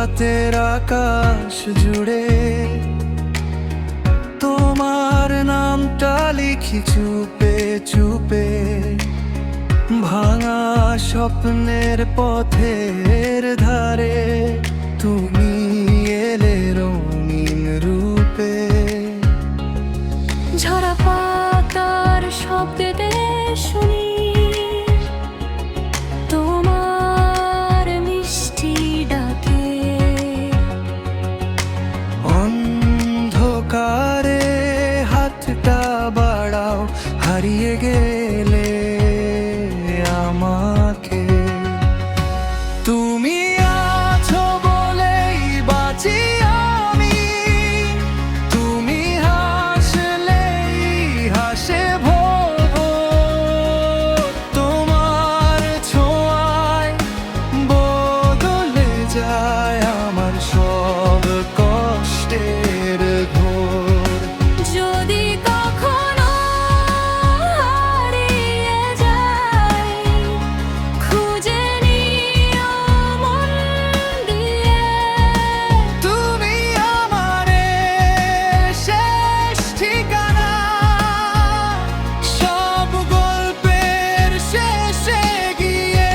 রাতের আকাশ জুড়ে তোমার নামটা লিখি চুপে চুপে, ভাঙা স্বপ্নের পথের ধারে তুমি এলে রঙিন রূপে। ঝরা পাতার শব্দে শুনি তোমার মিষ্টি ডাকে, অন্ধকারে হাতটা বাড়াও হারিয়ে গেলে আমাকে। তুমি আছো বলেই বাঁচি আমি, তুমি হাসলেই হাসে ভোর, তোমার ছোঁয়ায় বদলে যায় আমার সব কষ্টের ঘোর। যদি কখনো হারিয়ে যাই খুঁজে নিও মন দিয়ে, তুমি আমারে শেষ ঠিকানা, সব গল্পের শেষে গিয়ে।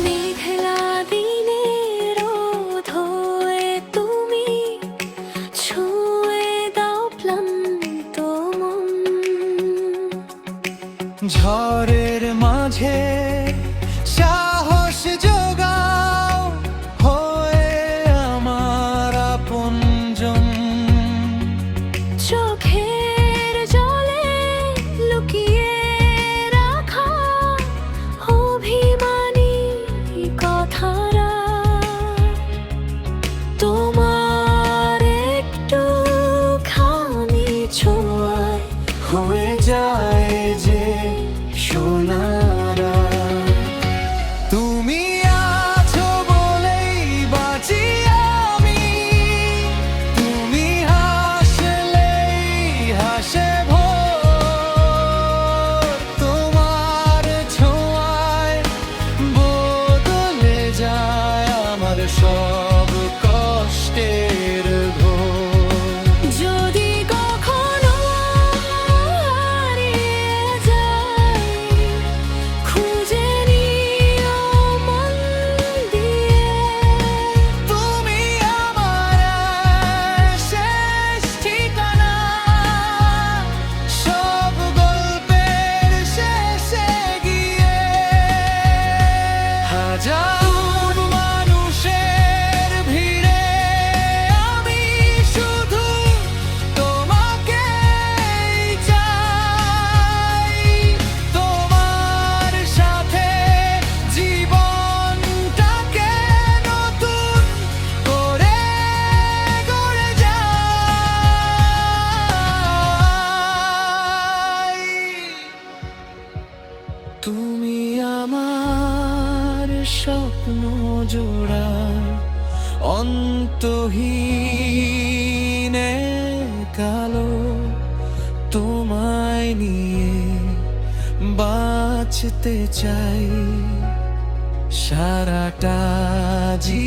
মেঘলা দিনের রোদ হয়ে তুমি ছুঁয়ে দাও ক্লান্ত মন, ঝড়ের মাঝে সাহস জোগাও হয়ে আমার আপনজন। চোখের জলে লুকিয়ে রাখা অভিমানী কথারা তোমার একটু খানি ছোঁয়ায় হয়ে যায় যে সোনারা। তুমি আছো বলেই বাঁচি আমি, তুমি হাসলেই হাসে ভোর, তোমার ছোঁয়ায় বদলে যায় আমার সব কষ্টের ঘোর। যদি কখনো হারিয়ে যাই খুঁজে নিও মন দিয়ে, তুমি আমার শেষ ঠিকানা, সব গল্পের শেষে গিয়ে। হাজার মানুষের ভিড়ে আমি শুধু তোমাকেই চাই, তোমার সাথে জীবনটাকে নতুন করে গড়ে যাই। তুমি আমার স্বপ্ন জোড়া অন্তহীন কালো, তোমায় নিয়ে বাঁচতে চাই সারাটা জীবন।